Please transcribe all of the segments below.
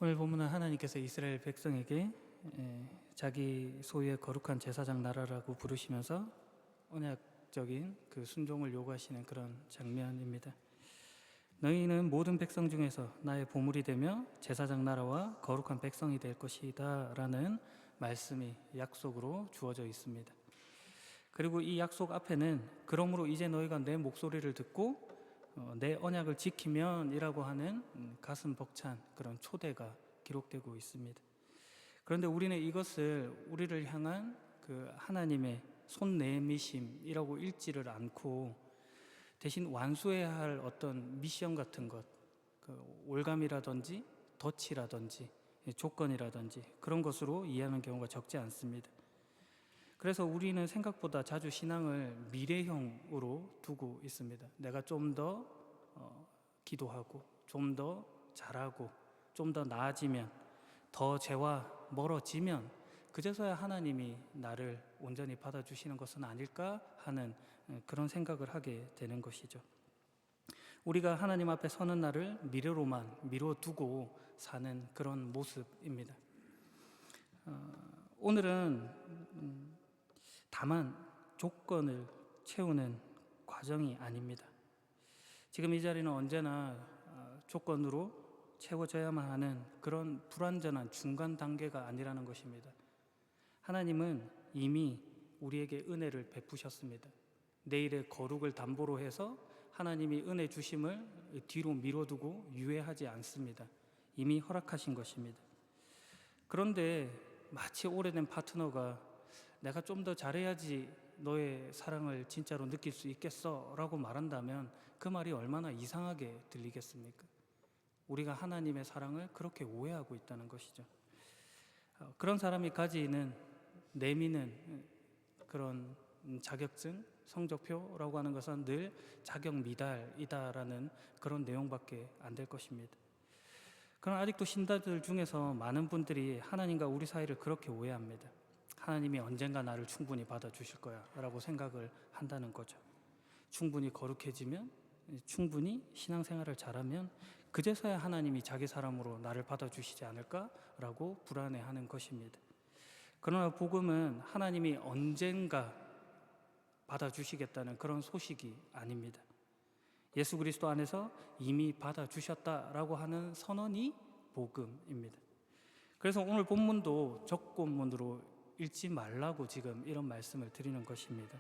오늘 본문은 하나님께서 이스라엘 백성에게 자기 소유의 거룩한 제사장 나라라고 부르시면서 언약적인 그 순종을 요구하시는 그런 장면입니다. 너희는 모든 백성 중에서 나의 보물이 되며 제사장 나라와 거룩한 백성이 될 것이다 라는 말씀이 약속으로 주어져 있습니다. 그리고 이 약속 앞에는 그러므로 이제 너희가 내 목소리를 듣고 내 언약을 지키면 이라고 하는 가슴 벅찬 그런 초대가 기록되고 있습니다. 그런데 우리는 이것을 우리를 향한 그 하나님의 손내미심이라고 읽지를 않고 대신 완수해야 할 어떤 미션 같은 것, 그 올감이라든지 덫이라든지 조건이라든지 그런 것으로 이해하는 경우가 적지 않습니다. 그래서 우리는 생각보다 자주 신앙을 미래형으로 두고 있습니다. 내가 좀 더 기도하고 좀 더 잘하고 좀 더 나아지면 더 죄와 멀어지면 그제서야 하나님이 나를 온전히 받아주시는 것은 아닐까 하는 그런 생각을 하게 되는 것이죠. 우리가 하나님 앞에 서는 날을 미래로만 미뤄두고 사는 그런 모습입니다. 오늘은 다만 조건을 채우는 과정이 아닙니다. 지금 이 자리는 언제나 조건으로 채워져야만 하는 그런 불완전한 중간 단계가 아니라는 것입니다. 하나님은 이미 우리에게 은혜를 베푸셨습니다. 내일의 거룩을 담보로 해서 하나님이 은혜 주심을 뒤로 미뤄두고 유예하지 않습니다. 이미 허락하신 것입니다. 그런데 마치 오래된 파트너가 내가 좀 더 잘해야지 너의 사랑을 진짜로 느낄 수 있겠어 라고 말한다면 그 말이 얼마나 이상하게 들리겠습니까? 우리가 하나님의 사랑을 그렇게 오해하고 있다는 것이죠. 그런 사람이 가지는 내미는 그런 자격증, 성적표라고 하는 것은 늘 자격 미달이다라는 그런 내용밖에 안 될 것입니다. 그러나 아직도 신자들 중에서 많은 분들이 하나님과 우리 사이를 그렇게 오해합니다. 하나님이 언젠가 나를 충분히 받아주실 거야 라고 생각을 한다는 거죠. 충분히 거룩해지면, 충분히 신앙생활을 잘하면 그제서야 하나님이 자기 사람으로 나를 받아주시지 않을까 라고 불안해하는 것입니다. 그러나 복음은 하나님이 언젠가 받아주시겠다는 그런 소식이 아닙니다. 예수 그리스도 안에서 이미 받아주셨다라고 하는 선언이 복음입니다. 그래서 오늘 본문도 적본문으로 읽지 말라고 지금 이런 말씀을 드리는 것입니다.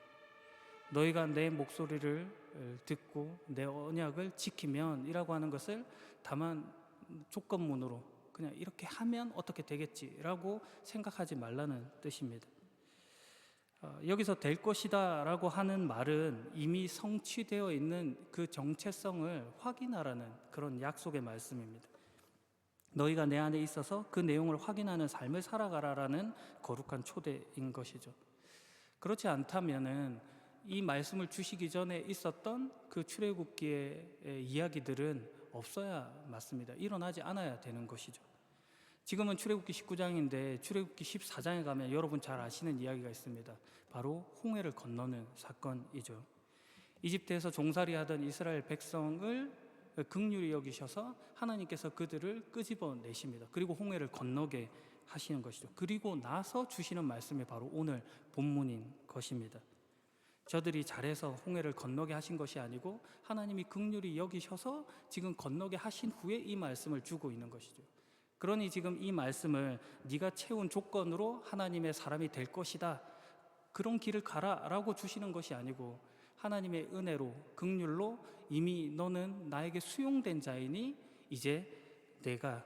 너희가 내 목소리를 듣고 내 언약을 지키면 이라고 하는 것을 다만 조건문으로 그냥 이렇게 하면 어떻게 되겠지라고 생각하지 말라는 뜻입니다. 여기서 될 것이다 라고 하는 말은 이미 성취되어 있는 그 정체성을 확인하라는 그런 약속의 말씀입니다. 너희가 내 안에 있어서 그 내용을 확인하는 삶을 살아가라라는 거룩한 초대인 것이죠. 그렇지 않다면은 이 말씀을 주시기 전에 있었던 그 출애굽기의 이야기들은 없어야 맞습니다. 일어나지 않아야 되는 것이죠. 지금은 출애굽기 19장인데 출애굽기 14장에 가면 여러분 잘 아시는 이야기가 있습니다. 바로 홍해를 건너는 사건이죠. 이집트에서 종살이하던 이스라엘 백성을 긍휼히 여기셔서 하나님께서 그들을 끄집어내십니다. 그리고 홍해를 건너게 하시는 것이죠. 그리고 나서 주시는 말씀이 바로 오늘 본문인 것입니다. 저들이 잘해서 홍해를 건너게 하신 것이 아니고 하나님이 긍휼히 여기셔서 지금 건너게 하신 후에 이 말씀을 주고 있는 것이죠. 그러니 지금 이 말씀을 네가 채운 조건으로 하나님의 사람이 될 것이다, 그런 길을 가라라고 주시는 것이 아니고 하나님의 은혜로 긍휼로 이미 너는 나에게 수용된 자이니 이제 내가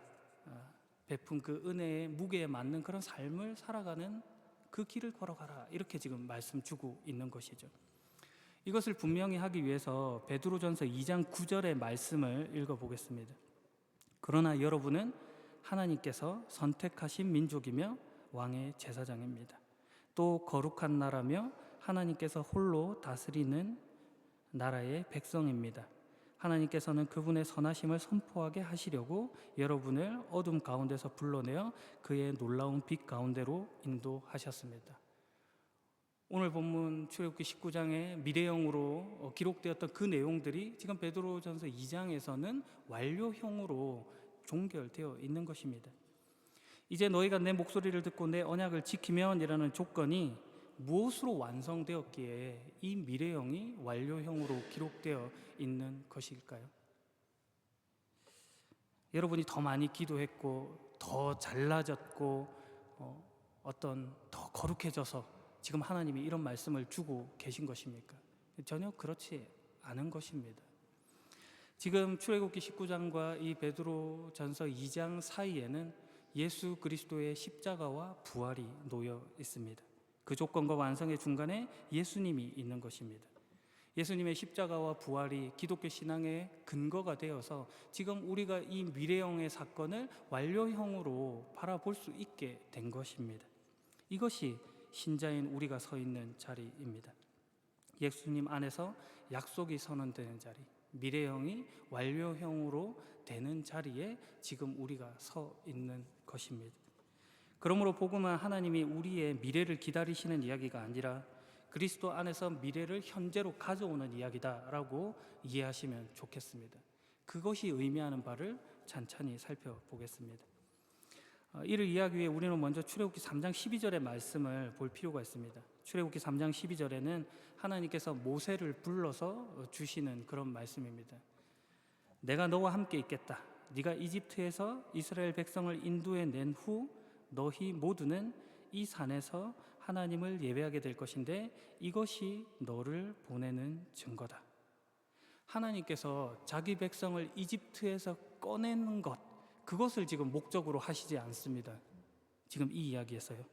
베푼 그 은혜의 무게에 맞는 그런 삶을 살아가는 그 길을 걸어가라, 이렇게 지금 말씀 주고 있는 것이죠. 이것을 분명히 하기 위해서 베드로전서 2장 9절의 말씀을 읽어보겠습니다. 그러나 여러분은 하나님께서 선택하신 민족이며 왕의 제사장입니다. 또 거룩한 나라며 하나님께서 홀로 다스리는 나라의 백성입니다. 하나님께서는 그분의 선하심을 선포하게 하시려고 여러분을 어둠 가운데서 불러내어 그의 놀라운 빛 가운데로 인도하셨습니다. 오늘 본문 출애굽기 19장의 미래형으로 기록되었던 그 내용들이 지금 베드로전서 2장에서는 완료형으로 종결되어 있는 것입니다. 이제 너희가 내 목소리를 듣고 내 언약을 지키면 이라는 조건이 무엇으로 완성되었기에 이 미래형이 완료형으로 기록되어 있는 것일까요? 여러분이 더 많이 기도했고 더 잘나졌고 더 거룩해져서 지금 하나님이 이런 말씀을 주고 계신 것입니까? 전혀 그렇지 않은 것입니다. 지금 출애굽기 19장과 이 베드로전서 2장 사이에는 예수 그리스도의 십자가와 부활이 놓여 있습니다. 그 조건과 완성의 중간에 예수님이 있는 것입니다. 예수님의 십자가와 부활이 기독교 신앙의 근거가 되어서 지금 우리가 이 미래형의 사건을 완료형으로 바라볼 수 있게 된 것입니다. 이것이 신자인 우리가 서 있는 자리입니다. 예수님 안에서 약속이 선언되는 자리, 미래형이 완료형으로 되는 자리에 지금 우리가 서 있는 것입니다. 그러므로 복음은 하나님이 우리의 미래를 기다리시는 이야기가 아니라 그리스도 안에서 미래를 현재로 가져오는 이야기다라고 이해하시면 좋겠습니다. 그것이 의미하는 바를 찬찬히 살펴보겠습니다. 이를 이해하기 위해 우리는 먼저 출애굽기 3장 12절의 말씀을 볼 필요가 있습니다. 출애굽기 3장 12절에는 하나님께서 모세를 불러서 주시는 그런 말씀입니다. 내가 너와 함께 있겠다. 네가 이집트에서 이스라엘 백성을 인도해 낸 후 너희 모두는 이 산에서 하나님을 예배하게 될 것인데 이것이 너를 보내는 증거다. 하나님께서 자기 백성을 이집트에서 꺼내는 것, 그것을 지금 목적으로 하시지 않습니다. 지금 이 이야기에서요.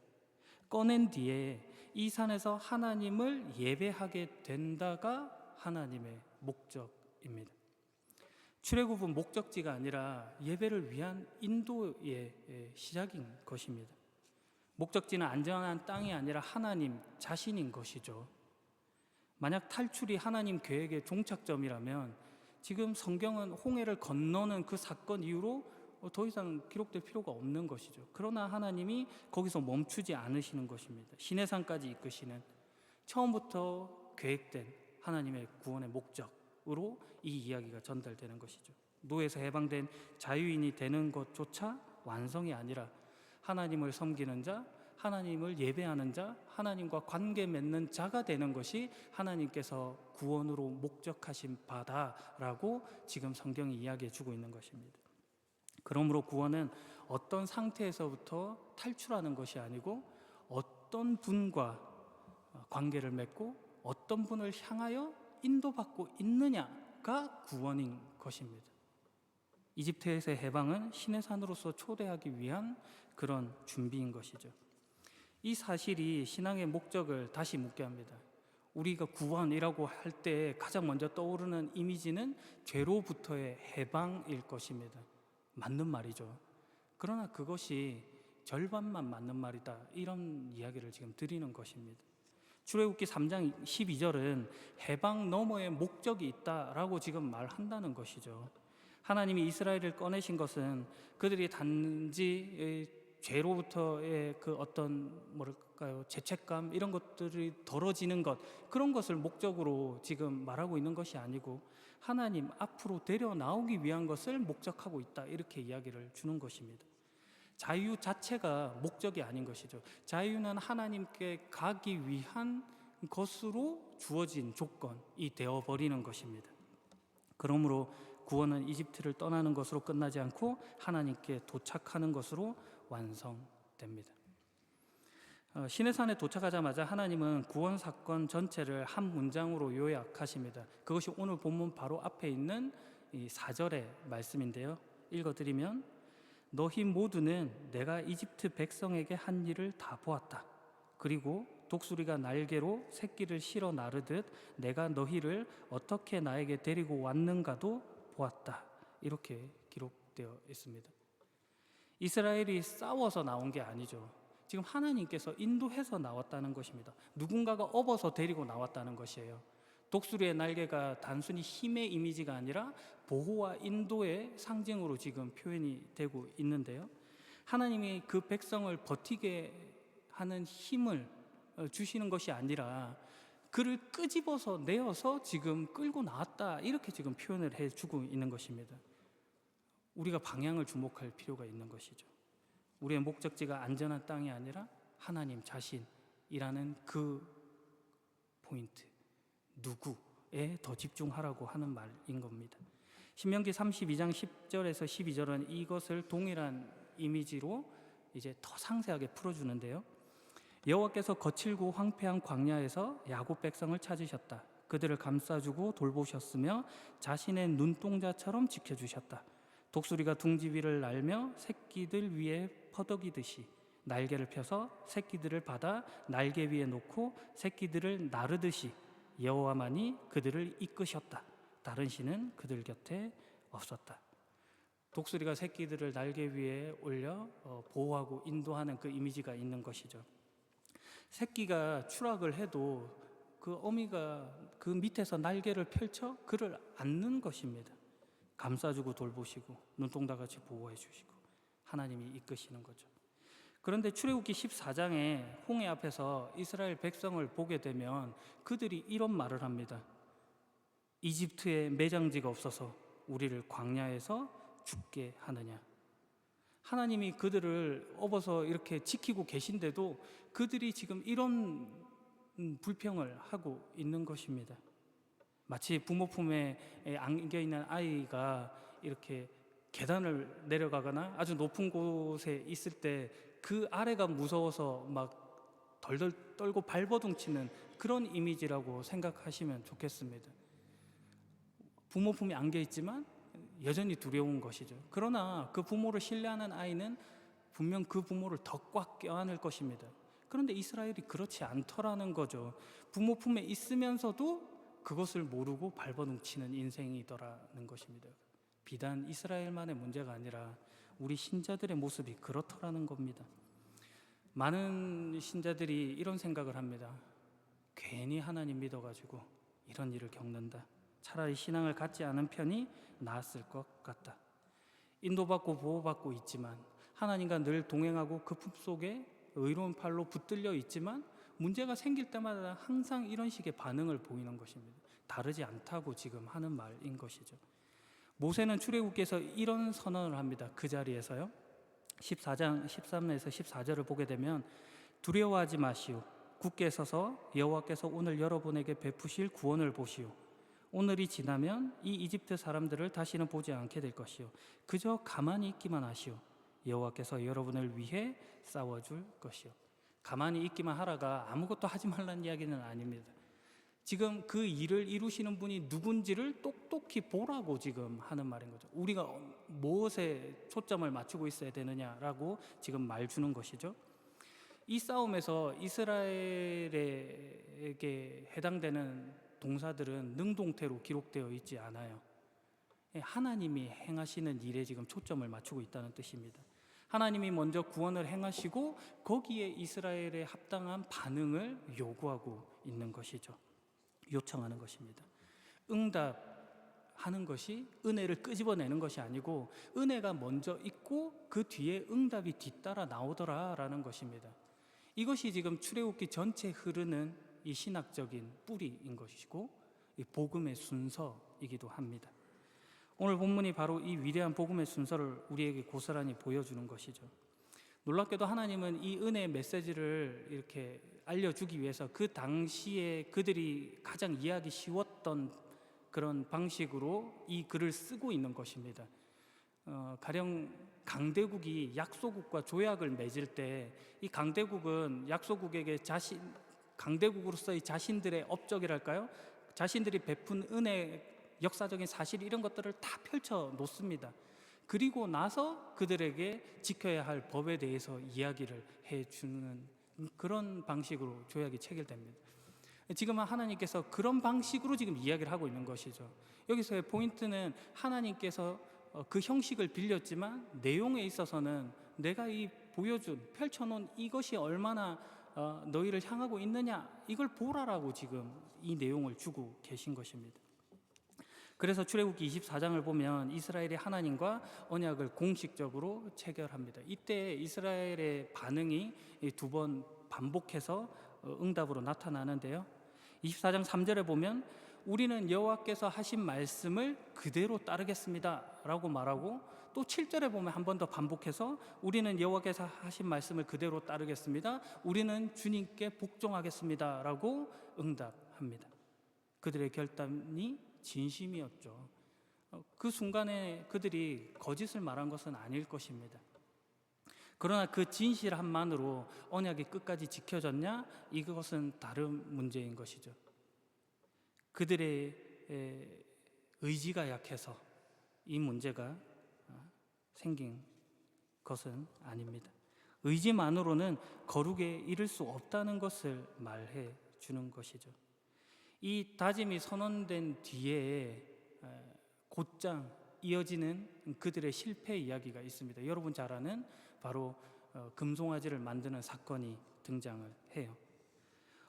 꺼낸 뒤에 이 산에서 하나님을 예배하게 된다가 하나님의 목적입니다. 출애굽은 목적지가 아니라 예배를 위한 인도의 시작인 것입니다. 목적지는 안전한 땅이 아니라 하나님 자신인 것이죠. 만약 탈출이 하나님 계획의 종착점이라면 지금 성경은 홍해를 건너는 그 사건 이후로 더 이상 기록될 필요가 없는 것이죠. 그러나 하나님이 거기서 멈추지 않으시는 것입니다. 시내산까지 이끄시는 처음부터 계획된 하나님의 구원의 목적으로 이 이야기가 전달되는 것이죠. 노예에서 해방된 자유인이 되는 것조차 완성이 아니라 하나님을 섬기는 자, 하나님을 예배하는 자, 하나님과 관계 맺는 자가 되는 것이 하나님께서 구원으로 목적하신 바다라고 지금 성경이 이야기해 주고 있는 것입니다. 그러므로 구원은 어떤 상태에서부터 탈출하는 것이 아니고 어떤 분과 관계를 맺고 어떤 분을 향하여 인도받고 있느냐가 구원인 것입니다. 이집트에서의 해방은 시내산으로서 초대하기 위한 그런 준비인 것이죠. 이 사실이 신앙의 목적을 다시 묻게 합니다. 우리가 구원이라고 할 때 가장 먼저 떠오르는 이미지는 죄로부터의 해방일 것입니다. 맞는 말이죠. 그러나 그것이 절반만 맞는 말이다, 이런 이야기를 지금 드리는 것입니다. 출애굽기 3장 12절은 해방 너머의 목적이 있다라고 지금 말한다는 것이죠. 하나님이 이스라엘을 꺼내신 것은 그들이 단지 죄로부터의 그 어떤 죄책감 이런 것들이 덜어지는 것, 그런 것을 목적으로 지금 말하고 있는 것이 아니고 하나님 앞으로 데려 나오기 위한 것을 목적하고 있다, 이렇게 이야기를 주는 것입니다. 자유 자체가 목적이 아닌 것이죠. 자유는 하나님께 가기 위한 것으로 주어진 조건이 되어버리는 것입니다. 그러므로 구원은 이집트를 떠나는 것으로 끝나지 않고 하나님께 도착하는 것으로 완성됩니다. 시내산에 도착하자마자 하나님은 구원 사건 전체를 한 문장으로 요약하십니다. 그것이 오늘 본문 바로 앞에 있는 이 4절의 말씀인데요. 읽어드리면 너희 모두는 내가 이집트 백성에게 한 일을 다 보았다. 그리고 독수리가 날개로 새끼를 실어 나르듯 내가 너희를 어떻게 나에게 데리고 왔는가도 보았다. 이렇게 기록되어 있습니다. 이스라엘이 싸워서 나온 게 아니죠. 지금 하나님께서 인도해서 나왔다는 것입니다. 누군가가 업어서 데리고 나왔다는 것이에요. 독수리의 날개가 단순히 힘의 이미지가 아니라 보호와 인도의 상징으로 지금 표현이 되고 있는데요. 하나님이 그 백성을 버티게 하는 힘을 주시는 것이 아니라 그를 끄집어서 내어서 지금 끌고 나왔다, 이렇게 지금 표현을 해주고 있는 것입니다. 우리가 방향을 주목할 필요가 있는 것이죠. 우리의 목적지가 안전한 땅이 아니라 하나님 자신이라는 그 포인트, 누구에 더 집중하라고 하는 말인 겁니다. 신명기 32장 10절에서 12절은 이것을 동일한 이미지로 이제 더 상세하게 풀어주는데요. 여호와께서 거칠고 황폐한 광야에서 야곱 백성을 찾으셨다. 그들을 감싸주고 돌보셨으며 자신의 눈동자처럼 지켜주셨다. 독수리가 둥지 위를 날며 새끼들 위에 퍼덕이듯이 날개를 펴서 새끼들을 받아 날개 위에 놓고 새끼들을 나르듯이 여호와만이 그들을 이끄셨다. 다른 신은 그들 곁에 없었다. 독수리가 새끼들을 날개 위에 올려 보호하고 인도하는 그 이미지가 있는 것이죠. 새끼가 추락을 해도 그 어미가 그 밑에서 날개를 펼쳐 그를 안는 것입니다. 감싸주고 돌보시고 눈동자같이 보호해 주시고 하나님이 이끄시는 거죠. 그런데 출애굽기 14장에 홍해 앞에서 이스라엘 백성을 보게 되면 그들이 이런 말을 합니다. 이집트에 매장지가 없어서 우리를 광야에서 죽게 하느냐. 하나님이 그들을 업어서 이렇게 지키고 계신데도 그들이 지금 이런 불평을 하고 있는 것입니다. 마치 부모 품에 안겨 있는 아이가 이렇게 계단을 내려가거나 아주 높은 곳에 있을 때 그 아래가 무서워서 막 덜덜 떨고 발버둥치는 그런 이미지라고 생각하시면 좋겠습니다. 부모 품에 안겨 있지만 여전히 두려운 것이죠. 그러나 그 부모를 신뢰하는 아이는 분명 그 부모를 더 꽉 껴안을 것입니다. 그런데 이스라엘이 그렇지 않더라는 거죠. 부모 품에 있으면서도 그것을 모르고 발버둥치는 인생이더라는 것입니다. 비단 이스라엘만의 문제가 아니라 우리 신자들의 모습이 그렇더라는 겁니다. 많은 신자들이 이런 생각을 합니다. 괜히 하나님 믿어가지고 이런 일을 겪는다. 차라리 신앙을 갖지 않은 편이 나았을 것 같다. 인도받고 보호받고 있지만 하나님과 늘 동행하고 그 품속에 의로운 팔로 붙들려 있지만 문제가 생길 때마다 항상 이런 식의 반응을 보이는 것입니다. 다르지 않다고 지금 하는 말인 것이죠. 모세는 출애굽기에서 이런 선언을 합니다. 그 자리에서요. 14장 13에서 14절을 보게 되면 두려워하지 마시오. 굳게 서서 여호와께서 오늘 여러분에게 베푸실 구원을 보시오. 오늘이 지나면 이 이집트 사람들을 다시는 보지 않게 될 것이요. 그저 가만히 있기만 하시오. 여호와께서 여러분을 위해 싸워줄 것이요. 가만히 있기만 하라가 아무것도 하지 말라는 이야기는 아닙니다. 지금 그 일을 이루시는 분이 누군지를 똑똑히 보라고 지금 하는 말인 거죠. 우리가 무엇에 초점을 맞추고 있어야 되느냐라고 지금 말 주는 것이죠. 이 싸움에서 이스라엘에게 해당되는 동사들은 능동태로 기록되어 있지 않아요. 하나님이 행하시는 일에 지금 초점을 맞추고 있다는 뜻입니다. 하나님이 먼저 구원을 행하시고 거기에 이스라엘의 합당한 반응을 요구하고 있는 것이죠. 요청하는 것입니다. 응답하는 것이 은혜를 끄집어내는 것이 아니고 은혜가 먼저 있고 그 뒤에 응답이 뒤따라 나오더라라는 것입니다. 이것이 지금 출애굽기 전체 흐르는 이 신학적인 뿌리인 것이고 이 복음의 순서이기도 합니다. 오늘 본문이 바로 이 위대한 복음의 순서를 우리에게 고스란히 보여주는 것이죠. 놀랍게도 하나님은 이 은혜의 메시지를 이렇게 알려주기 위해서 그 당시에 그들이 가장 이해하기 쉬웠던 그런 방식으로 이 글을 쓰고 있는 것입니다. 가령 강대국이 약소국과 조약을 맺을 때 이 강대국은 약소국에게 강대국으로서의 자신들의 업적이랄까요? 자신들이 베푼 은혜, 역사적인 사실 이런 것들을 다 펼쳐 놓습니다. 그리고 나서 그들에게 지켜야 할 법에 대해서 이야기를 해주는 그런 방식으로 조약이 체결됩니다. 지금은 하나님께서 그런 방식으로 지금 이야기를 하고 있는 것이죠. 여기서의 포인트는 하나님께서 그 형식을 빌렸지만 내용에 있어서는 내가 이 펼쳐놓은 이것이 얼마나 너희를 향하고 있느냐 이걸 보라라고 지금 이 내용을 주고 계신 것입니다. 그래서 출애굽기 24장을 보면 이스라엘이 하나님과 언약을 공식적으로 체결합니다. 이때 이스라엘의 반응이 두 번 반복해서 응답으로 나타나는데요. 24장 3절에 보면 우리는 여호와께서 하신 말씀을 그대로 따르겠습니다 라고 말하고, 또 7절에 보면 한 번 더 반복해서 우리는 여호와께서 하신 말씀을 그대로 따르겠습니다, 우리는 주님께 복종하겠습니다 라고 응답합니다. 그들의 결단이 진심이었죠. 그 순간에 그들이 거짓을 말한 것은 아닐 것입니다. 그러나 그 진실함만으로 언약이 끝까지 지켜졌냐? 이것은 다른 문제인 것이죠. 그들의 의지가 약해서 이 문제가 생긴 것은 아닙니다. 의지만으로는 거룩에 이를 수 없다는 것을 말해 주는 것이죠. 이 다짐이 선언된 뒤에 곧장 이어지는 그들의 실패 이야기가 있습니다. 여러분 잘 아는 바로 금송아지를 만드는 사건이 등장을 해요.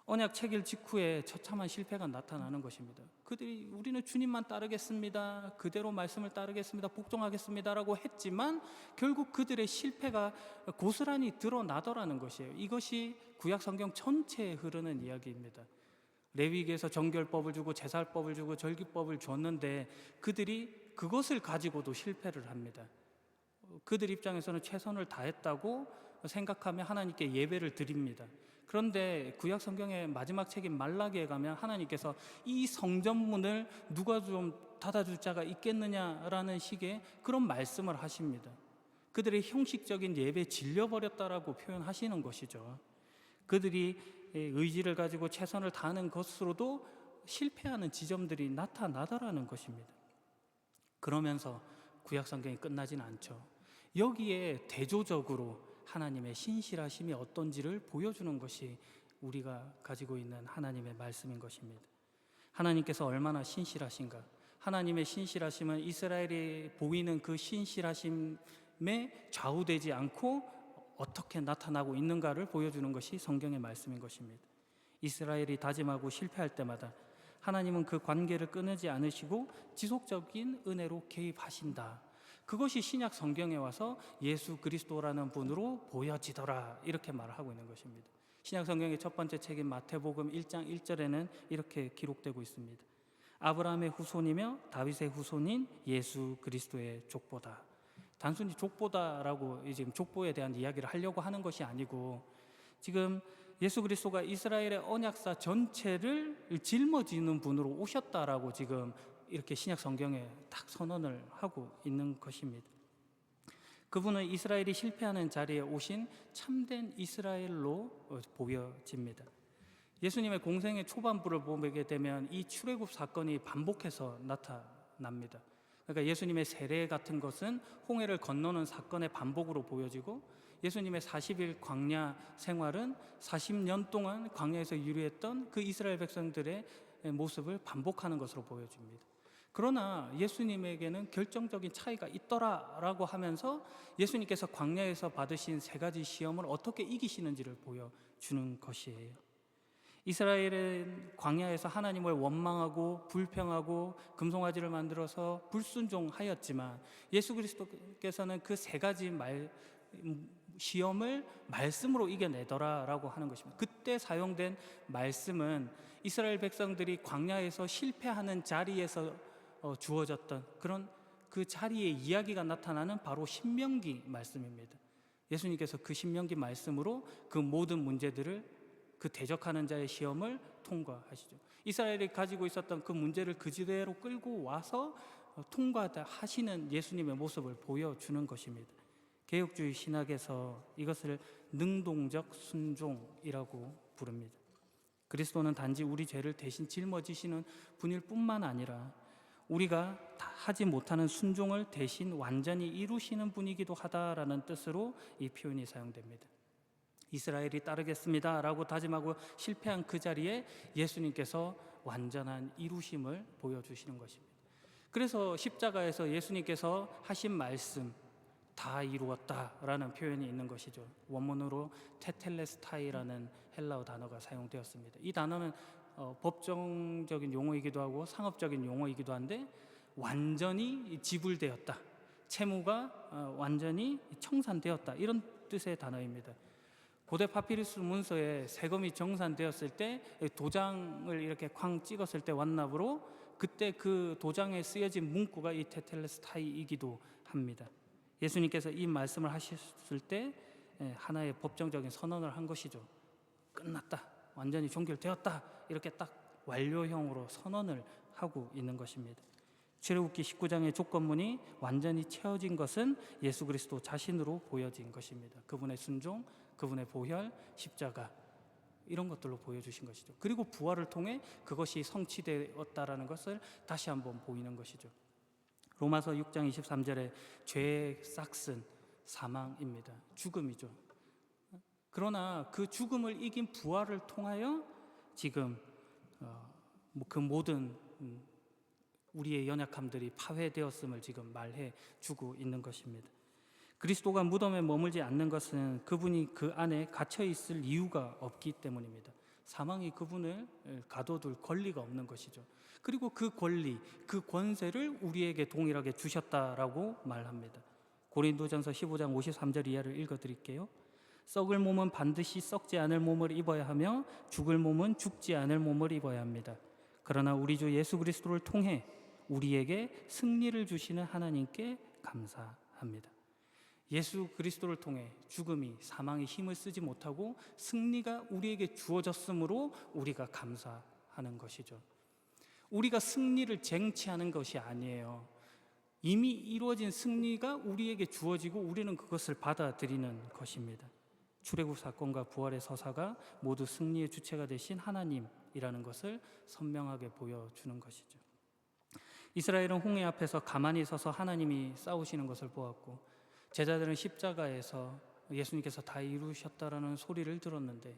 언약 체결 직후에 처참한 실패가 나타나는 것입니다. 그들이 우리는 주님만 따르겠습니다, 그대로 말씀을 따르겠습니다, 복종하겠습니다 라고 했지만 결국 그들의 실패가 고스란히 드러나더라는 것이에요. 이것이 구약 성경 전체에 흐르는 이야기입니다. 레위기에서 정결법을 주고 제사법을 주고 절기법을 줬는데 그들이 그것을 가지고도 실패를 합니다. 그들 입장에서는 최선을 다했다고 생각하며 하나님께 예배를 드립니다. 그런데 구약 성경의 마지막 책인 말라기에 가면 하나님께서 이 성전문을 누가 좀 닫아줄 자가 있겠느냐라는 식의 그런 말씀을 하십니다. 그들의 형식적인 예배에 질려버렸다라고 표현하시는 것이죠. 그들이 의지를 가지고 최선을 다하는 것으로도 실패하는 지점들이 나타나더라는 것입니다. 그러면서 구약 성경이 끝나지는 않죠. 여기에 대조적으로 하나님의 신실하심이 어떤지를 보여주는 것이 우리가 가지고 있는 하나님의 말씀인 것입니다. 하나님께서 얼마나 신실하신가. 하나님의 신실하심은 이스라엘이 보이는 그 신실하심에 좌우되지 않고 어떻게 나타나고 있는가를 보여주는 것이 성경의 말씀인 것입니다. 이스라엘이 다짐하고 실패할 때마다 하나님은 그 관계를 끊지 않으시고 지속적인 은혜로 개입하신다. 그것이 신약 성경에 와서 예수 그리스도라는 분으로 보여지더라, 이렇게 말을 하고 있는 것입니다. 신약 성경의 첫 번째 책인 마태복음 1장 1절에는 이렇게 기록되고 있습니다. 아브라함의 후손이며 다윗의 후손인 예수 그리스도의 족보다. 단순히 족보다라고 지금 족보에 대한 이야기를 하려고 하는 것이 아니고, 지금 예수 그리스도가 이스라엘의 언약사 전체를 짊어지는 분으로 오셨다라고 지금 이렇게 신약 성경에 딱 선언을 하고 있는 것입니다. 그분은 이스라엘이 실패하는 자리에 오신 참된 이스라엘로 보여집니다. 예수님의 공생의 초반부를 보게 되면 이 출애굽 사건이 반복해서 나타납니다. 그러니까 예수님의 세례 같은 것은 홍해를 건너는 사건의 반복으로 보여지고, 예수님의 40일 광야 생활은 40년 동안 광야에서 유리했던 그 이스라엘 백성들의 모습을 반복하는 것으로 보여집니다. 그러나 예수님에게는 결정적인 차이가 있더라라고 하면서 예수님께서 광야에서 받으신 세 가지 시험을 어떻게 이기시는지를 보여주는 것이에요. 이스라엘은 광야에서 하나님을 원망하고 불평하고 금송아지를 만들어서 불순종하였지만 예수 그리스도께서는 그 세 가지 시험을 말씀으로 이겨내더라라고 하는 것입니다. 그때 사용된 말씀은 이스라엘 백성들이 광야에서 실패하는 자리에서 주어졌던 그런 그 자리의 이야기가 나타나는 바로 신명기 말씀입니다. 예수님께서 그 신명기 말씀으로 그 모든 문제들을, 그 대적하는 자의 시험을 통과하시죠. 이스라엘이 가지고 있었던 그 문제를 그대로 끌고 와서 통과하시는 예수님의 모습을 보여주는 것입니다. 개혁주의 신학에서 이것을 능동적 순종이라고 부릅니다. 그리스도는 단지 우리 죄를 대신 짊어지시는 분일 뿐만 아니라 우리가 다 하지 못하는 순종을 대신 완전히 이루시는 분이기도 하다라는 뜻으로 이 표현이 사용됩니다. 이스라엘이 따르겠습니다 라고 다짐하고 실패한 그 자리에 예수님께서 완전한 이루심을 보여주시는 것입니다. 그래서 십자가에서 예수님께서 하신 말씀 다 이루었다라는 표현이 있는 것이죠. 원문으로 테텔레스타이라는 헬라어 단어가 사용되었습니다. 이 단어는 법정적인 용어이기도 하고 상업적인 용어이기도 한데, 완전히 지불되었다, 채무가 완전히 청산되었다, 이런 뜻의 단어입니다. 고대 파피루스 문서에 세금이 정산되었을 때 도장을 이렇게 쾅 찍었을 때 완납으로 그때 그 도장에 쓰여진 문구가 이 테텔레스타이이기도 합니다. 예수님께서 이 말씀을 하셨을 때 하나의 법정적인 선언을 한 것이죠. 끝났다, 완전히 종결되었다, 이렇게 딱 완료형으로 선언을 하고 있는 것입니다. 출애굽기 19장의 조건문이 완전히 채워진 것은 예수 그리스도 자신으로 보여진 것입니다. 그분의 순종, 그분의 보혈, 십자가, 이런 것들로 보여주신 것이죠. 그리고 부활을 통해 그것이 성취되었다라는 것을 다시 한번 보이는 것이죠. 로마서 6장 23절에 죄의 싹슨 사망입니다. 죽음이죠. 그러나 그 죽음을 이긴 부활을 통하여 지금 그 모든 우리의 연약함들이 파회되었음을 지금 말해 주고 있는 것입니다. 그리스도가 무덤에 머물지 않는 것은 그분이 그 안에 갇혀 있을 이유가 없기 때문입니다. 사망이 그분을 가둬둘 권리가 없는 것이죠. 그리고 그 권리, 그 권세를 우리에게 동일하게 주셨다라고 말합니다. 고린도전서 15장 53절 이하를 읽어드릴게요. 썩을 몸은 반드시 썩지 않을 몸을 입어야 하며 죽을 몸은 죽지 않을 몸을 입어야 합니다. 그러나 우리 주 예수 그리스도를 통해 우리에게 승리를 주시는 하나님께 감사합니다. 예수 그리스도를 통해 죽음이, 사망이 힘을 쓰지 못하고 승리가 우리에게 주어졌으므로 우리가 감사하는 것이죠. 우리가 승리를 쟁취하는 것이 아니에요. 이미 이루어진 승리가 우리에게 주어지고 우리는 그것을 받아들이는 것입니다. 출애굽 사건과 부활의 서사가 모두 승리의 주체가 되신 하나님이라는 것을 선명하게 보여주는 것이죠. 이스라엘은 홍해 앞에서 가만히 서서 하나님이 싸우시는 것을 보았고, 제자들은 십자가에서 예수님께서 다 이루셨다라는 소리를 들었는데,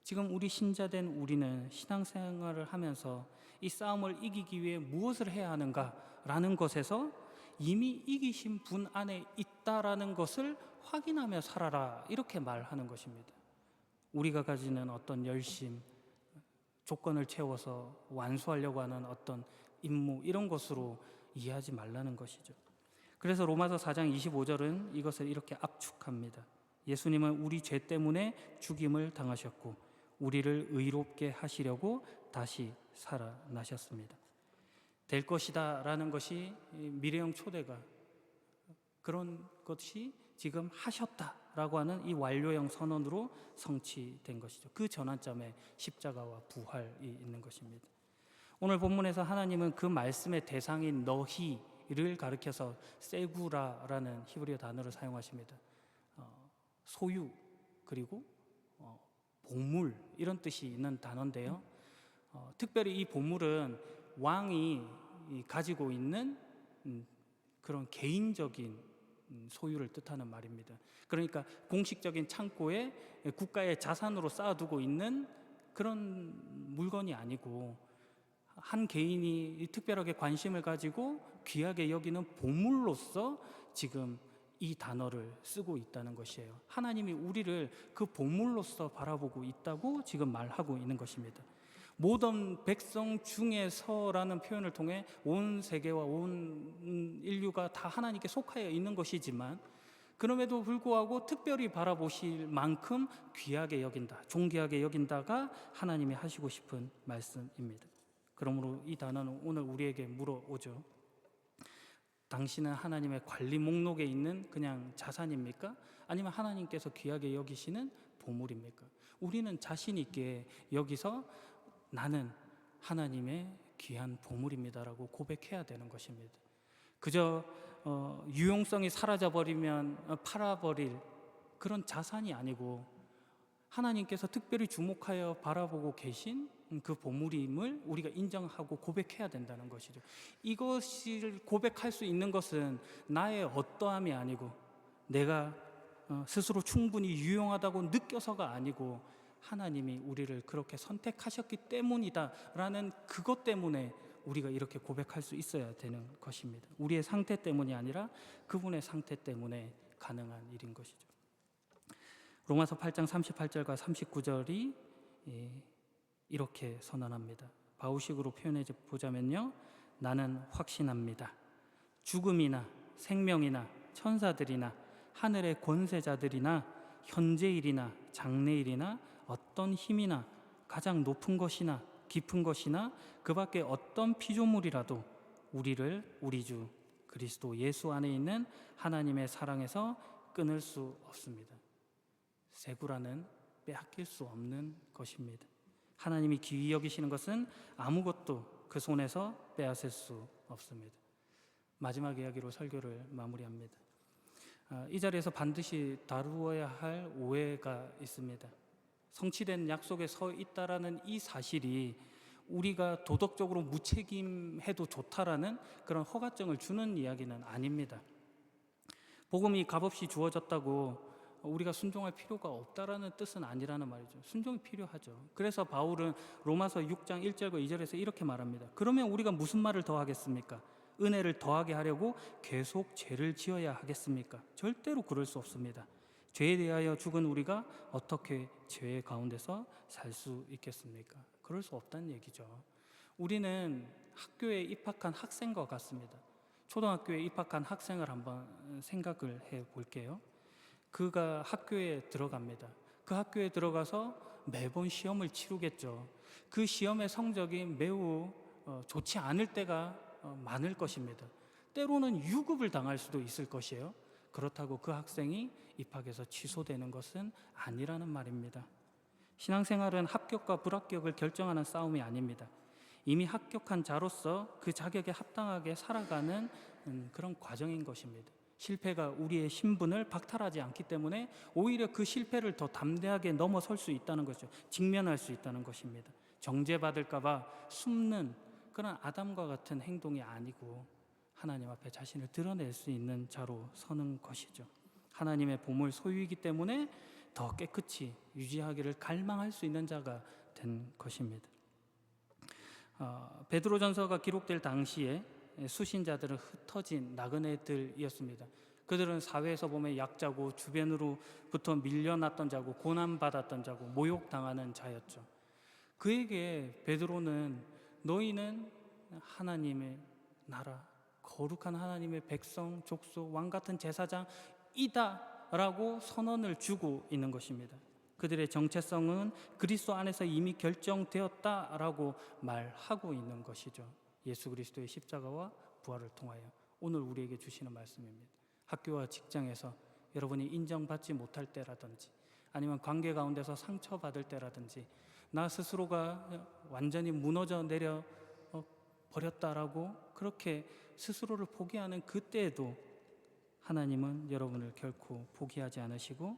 지금 우리 신자된 우리는 신앙생활을 하면서 이 싸움을 이기기 위해 무엇을 해야 하는가라는 것에서 이미 이기신 분 안에 있다라는 것을 확인하며 살아라, 이렇게 말하는 것입니다. 우리가 가지는 어떤 열심, 조건을 채워서 완수하려고 하는 어떤 임무, 이런 것으로 이해하지 말라는 것이죠. 그래서 로마서 4장 25절은 이것을 이렇게 압축합니다. 예수님은 우리 죄 때문에 죽임을 당하셨고 우리를 의롭게 하시려고 다시 살아나셨습니다. 될 것이다 라는 것이 미래형 초대가, 그런 것이 지금 하셨다라고 하는 이 완료형 선언으로 성취된 것이죠. 그 전환점에 십자가와 부활이 있는 것입니다. 오늘 본문에서 하나님은 그 말씀의 대상인 너희를 가리켜서 세구라라는 히브리어 단어를 사용하십니다. 소유, 그리고 보물, 이런 뜻이 있는 단어인데요. 특별히 이 보물은 왕이 가지고 있는 그런 개인적인 소유를 뜻하는 말입니다. 그러니까 공식적인 창고에 국가의 자산으로 쌓아두고 있는 그런 물건이 아니고, 한 개인이 특별하게 관심을 가지고 귀하게 여기는 보물로서 지금 이 단어를 쓰고 있다는 것이에요. 하나님이 우리를 그 보물로서 바라보고 있다고 지금 말하고 있는 것입니다. 모든 백성 중에서라는 표현을 통해 온 세계와 온 인류가 다 하나님께 속하여 있는 것이지만, 그럼에도 불구하고 특별히 바라보실 만큼 귀하게 여긴다, 존귀하게 여긴다가 하나님이 하시고 싶은 말씀입니다. 그러므로 이 단어는 오늘 우리에게 물어오죠. 당신은 하나님의 관리 목록에 있는 그냥 자산입니까? 아니면 하나님께서 귀하게 여기시는 보물입니까? 우리는 자신 있게 여기서 나는 하나님의 귀한 보물입니다라고 고백해야 되는 것입니다. 그저 유용성이 사라져버리면 팔아버릴 그런 자산이 아니고, 하나님께서 특별히 주목하여 바라보고 계신 그 보물임을 우리가 인정하고 고백해야 된다는 것이죠. 이것을 고백할 수 있는 것은 나의 어떠함이 아니고, 내가 스스로 충분히 유용하다고 느껴서가 아니고, 하나님이 우리를 그렇게 선택하셨기 때문이다라는 그것 때문에 우리가 이렇게 고백할 수 있어야 되는 것입니다. 우리의 상태 때문이 아니라 그분의 상태 때문에 가능한 일인 것이죠. 로마서 8장 38절과 39절이 이렇게 선언합니다. 바울식으로 표현해 보자면요, 나는 확신합니다. 죽음이나 생명이나 천사들이나 하늘의 권세자들이나 현재일이나 장래일이나 어떤 힘이나 가장 높은 것이나 깊은 것이나 그 밖에 어떤 피조물이라도 우리를 우리 주 그리스도 예수 안에 있는 하나님의 사랑에서 끊을 수 없습니다. 세구라는 빼앗길 수 없는 것입니다. 하나님이 귀히 여기시는 것은 아무것도 그 손에서 빼앗을 수 없습니다. 마지막 이야기로 설교를 마무리합니다. 이 자리에서 반드시 다루어야 할 오해가 있습니다. 성취된 약속에 서 있다라는 이 사실이 우리가 도덕적으로 무책임해도 좋다라는 그런 허가증을 주는 이야기는 아닙니다. 복음이 값없이 주어졌다고 우리가 순종할 필요가 없다라는 뜻은 아니라는 말이죠. 순종이 필요하죠. 그래서 바울은 로마서 6장 1절과 2절에서 이렇게 말합니다. 그러면 우리가 무슨 말을 더 하겠습니까? 은혜를 더하게 하려고 계속 죄를 지어야 하겠습니까? 절대로 그럴 수 없습니다. 죄에 대하여 죽은 우리가 어떻게 죄 가운데서 살 수 있겠습니까? 그럴 수 없다는 얘기죠. 우리는 학교에 입학한 학생과 같습니다. 초등학교에 입학한 학생을 한번 생각을 해 볼게요. 그가 학교에 들어갑니다. 그 학교에 들어가서 매번 시험을 치르겠죠. 그 시험의 성적이 매우 좋지 않을 때가 많을 것입니다. 때로는 유급을 당할 수도 있을 것이에요. 그렇다고 그 학생이 입학에서 취소되는 것은 아니라는 말입니다. 신앙생활은 합격과 불합격을 결정하는 싸움이 아닙니다. 이미 합격한 자로서 그 자격에 합당하게 살아가는 그런 과정인 것입니다. 실패가 우리의 신분을 박탈하지 않기 때문에 오히려 그 실패를 더 담대하게 넘어설 수 있다는 것이죠. 직면할 수 있다는 것입니다. 정죄받을까 봐 숨는 그런 아담과 같은 행동이 아니고 하나님 앞에 자신을 드러낼 수 있는 자로 서는 것이죠. 하나님의 보물 소유이기 때문에 더 깨끗이 유지하기를 갈망할 수 있는 자가 된 것입니다. 베드로전서가 기록될 당시에 수신자들은 흩어진 나그네들이었습니다. 그들은 사회에서 보면 약자고 주변으로부터 밀려났던 자고 고난받았던 자고 모욕당하는 자였죠. 그에게 베드로는 너희는 하나님의 나라, 거룩한 하나님의 백성, 족속, 왕같은 제사장이다 라고 선언을 주고 있는 것입니다. 그들의 정체성은 그리스도 안에서 이미 결정되었다라고 말하고 있는 것이죠. 예수 그리스도의 십자가와 부활을 통하여 오늘 우리에게 주시는 말씀입니다. 학교와 직장에서 여러분이 인정받지 못할 때라든지 아니면 관계 가운데서 상처받을 때라든지 나 스스로가 완전히 무너져 내려 버렸다라고 그렇게 스스로를 포기하는 그때에도 하나님은 여러분을 결코 포기하지 않으시고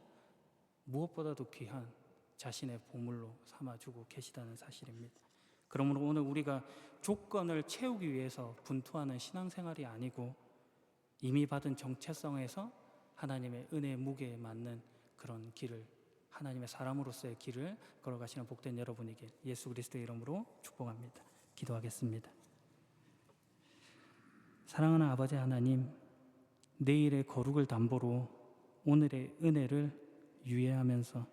무엇보다도 귀한 자신의 보물로 삼아주고 계시다는 사실입니다. 그러므로 오늘 우리가 조건을 채우기 위해서 분투하는 신앙생활이 아니고 이미 받은 정체성에서 하나님의 은혜의 무게에 맞는 그런 길을, 하나님의 사람으로서의 길을 걸어가시는 복된 여러분에게 예수 그리스도의 이름으로 축복합니다. 기도하겠습니다. 사랑하는 아버지 하나님, 내일의 거룩을 담보로 오늘의 은혜를 유예하면서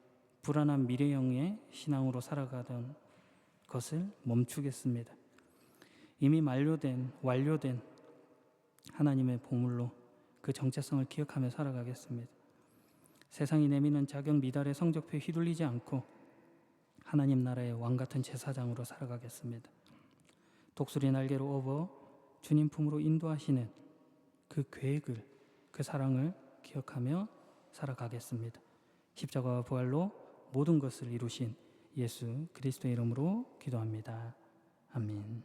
불안한 미래형의 신앙으로 살아가던 것을 멈추겠습니다. 이미 완료된 하나님의 보물로 그 정체성을 기억하며 살아가겠습니다. 세상이 내미는 자격 미달의 성적표에 휘둘리지 않고 하나님 나라의 왕같은 제사장으로 살아가겠습니다. 독수리 날개로 업어 주님 품으로 인도하시는 그 계획을, 그 사랑을 기억하며 살아가겠습니다. 십자가와 부활로 모든 것을 이루신 예수 그리스도의 이름으로 기도합니다. 아멘.